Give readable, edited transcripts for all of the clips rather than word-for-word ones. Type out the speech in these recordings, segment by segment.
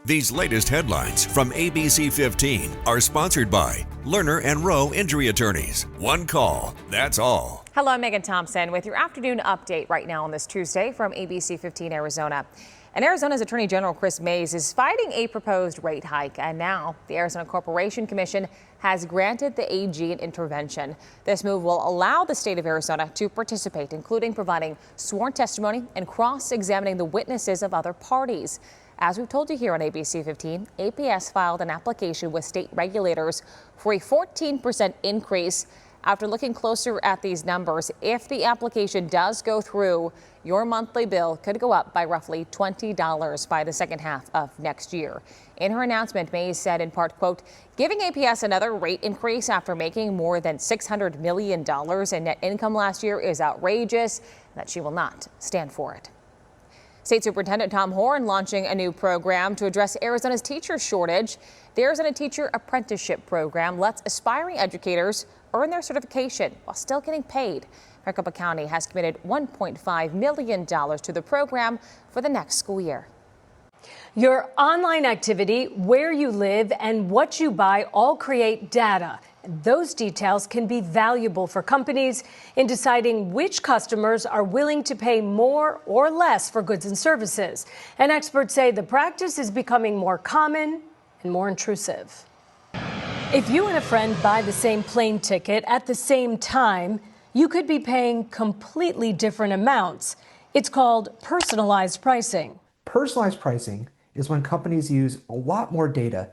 These latest headlines from ABC15 are sponsored by Lerner and Rowe Injury Attorneys. One call, that's all. Hello, I'm Megan Thompson with your afternoon update right now on this Tuesday from ABC15 Arizona. And Arizona's Attorney General Chris Mays is fighting a proposed rate hike, and now the Arizona Corporation Commission has granted the AG an intervention. This move will allow the state of Arizona to participate, including providing sworn testimony and cross-examining the witnesses of other parties. As we've told you here on ABC15, APS filed an application with state regulators for a 14% increase. After looking closer at these numbers, if the application does go through, your monthly bill could go up by roughly $20 by the second half of next year. In her announcement, Mays said in part, quote, giving APS another rate increase after making more than $600 million in net income last year is outrageous, and that she will not stand for it. State Superintendent Tom Horn launching a new program to address Arizona's teacher shortage. The Arizona Teacher Apprenticeship Program lets aspiring educators earn their certification while still getting paid. Maricopa County has committed $1.5 million to the program for the next school year. Your online activity, where you live, and what you buy all create data. Those details can be valuable for companies in deciding which customers are willing to pay more or less for goods and services. And experts say the practice is becoming more common and more intrusive. If you and a friend buy the same plane ticket at the same time, you could be paying completely different amounts. It's called personalized pricing. Personalized pricing is when companies use a lot more data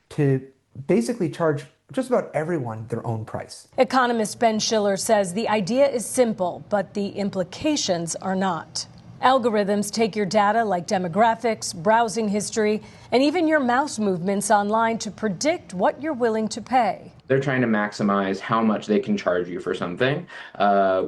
to basically charge just about everyone their own price. Economist Ben Schiller says the idea is simple, but the implications are not. Algorithms take your data like demographics, browsing history, and even your mouse movements online to predict what you're willing to pay. They're trying to maximize how much they can charge you for something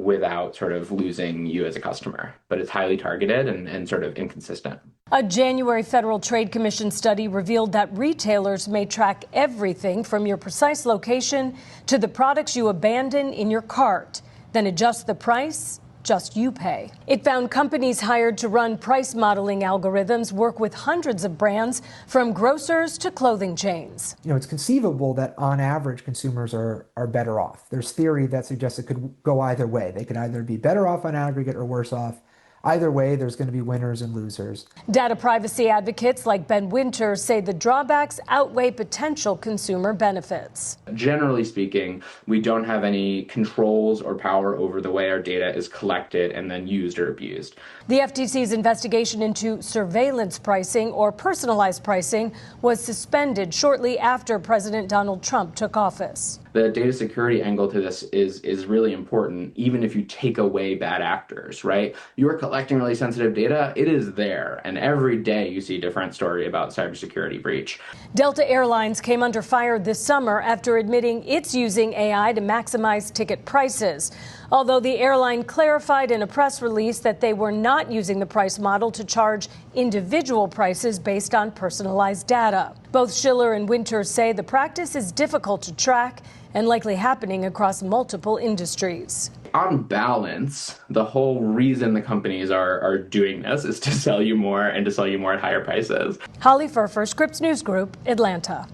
without sort of losing you as a customer. But it's highly targeted and sort of inconsistent. A January Federal Trade Commission study revealed that retailers may track everything from your precise location to the products you abandon in your cart, then adjust the price just you pay. It found companies hired to run price modeling algorithms work with hundreds of brands, from grocers to clothing chains. It's conceivable that on average consumers are better off. There's theory that suggests it could go either way. They could either be better off on aggregate or worse off. Either way, there's going to be winners and losers. Data privacy advocates like Ben Winter say the drawbacks outweigh potential consumer benefits. Generally speaking, we don't have any controls or power over the way our data is collected and then used or abused. The FTC's investigation into surveillance pricing, or personalized pricing, was suspended shortly after President Donald Trump took office. The data security angle to this is really important, even if you take away bad actors, right? You're collecting really sensitive data, it is there, and every day you see a different story about cybersecurity breach. Delta Airlines came under fire this summer after admitting it's using AI to maximize ticket prices. Although the airline clarified in a press release that they were not using the price model to charge individual prices based on personalized data. Both Schiller and Winters say the practice is difficult to track and likely happening across multiple industries. On balance, the whole reason the companies are doing this is to sell you more and to sell you more at higher prices. Holly Furfer, Scripps News Group, Atlanta.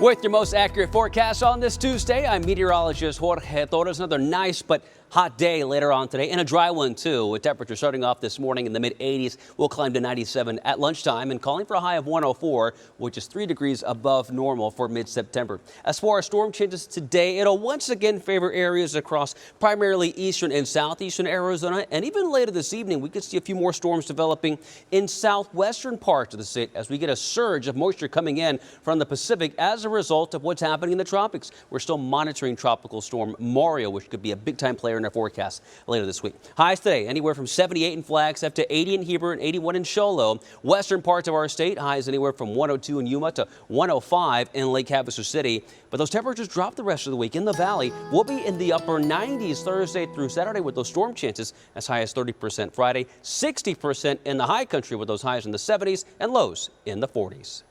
With your most accurate forecast on this Tuesday, I'm meteorologist Jorge Torres. Another nice but hot day later on today, and a dry one too, with temperatures starting off this morning in the mid-80s. We'll climb to 97 at lunchtime and calling for a high of 104, which is 3 degrees above normal for mid-September. As far as storm changes today, it'll once again favor areas across primarily eastern and southeastern Arizona, and even later this evening we could see a few more storms developing in southwestern parts of the state as we get a surge of moisture coming in from the Pacific as a result of what's happening in the tropics. We're still monitoring Tropical Storm Mario, which could be a big-time player in our forecast later this week. Highs today anywhere from 78 in Flagstaff to 80 in Heber and 81 in Show Low. Western parts of our state, highs anywhere from 102 in Yuma to 105 in Lake Havasu City. But those temperatures drop the rest of the week. In the valley, we'll be in the upper 90s Thursday through Saturday with those storm chances as high as 30% Friday, 60% in the high country with those highs in the 70s and lows in the 40s.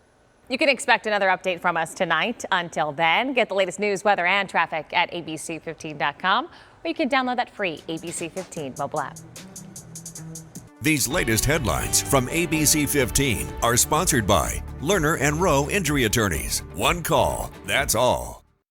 You can expect another update from us tonight. Until then, get the latest news, weather, and traffic at abc15.com, or you can download that free ABC15 mobile app. These latest headlines from ABC15 are sponsored by Lerner and Rowe Injury Attorneys. One call, that's all.